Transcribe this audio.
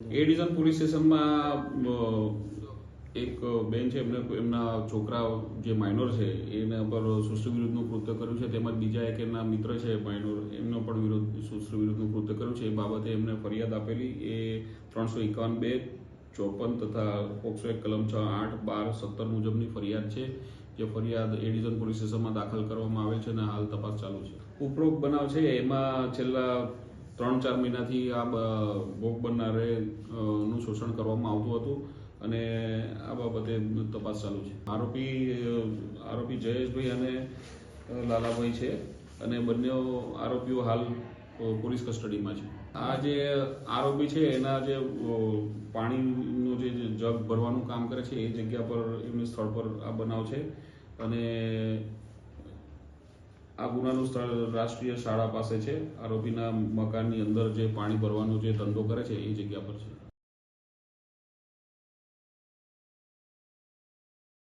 એ division police સ્ટેશનમાં એક બેન છે, એમના છોકરા જે માઇનોર છે એના પર સૃષ્ટિ વિરુદ્ધનું કૃત્ય કર્યું છે, તેમજ બીજા એક એમના મિત્ર છે માઇનોર, એમનો પણ સૃષ્ટિ વિરુદ્ધનું કૃત્ય કર્યું છે. એ બાબતે એમને ફરિયાદ આપેલી. એ 351(2), 54 તથા પોક્સો એક કલમ 6, 8, 12, 17 મુજબની ફરિયાદ છે. જે ફરિયાદ એ ડિવિઝન પોલીસ સ્ટેશનમાં દાખલ કરવામાં આવેલ છે અને હાલ તપાસ ચાલુ છે. ઉપરોક્ત બનાવ છે એમાં છેલ્લા 3-4 મહિનાથી આ ભોગ બનનારે નું શોષણ કરવામાં આવતું હતું અને આ બાબતે તપાસ ચાલુ છે. આરોપી જયેશભાઈ અને લાલાભાઈ છે અને બંને આરોપીઓ હાલ પોલીસ કસ્ટડીમાં છે. આ જે આરોપી છે એના જે પાણીનું જે જગ ભરવાનું કામ કરે છે એ જગ્યા પર એમની સ્થળ પર આ બનાવ છે અને આ ગુનાનું સ્થળ રાષ્ટ્રીય શાળા પાસે છે. આરોપીના મકાનની અંદર જે પાણી ભરવાનો જે ધંધો કરે છે એ જગ્યા પર છે.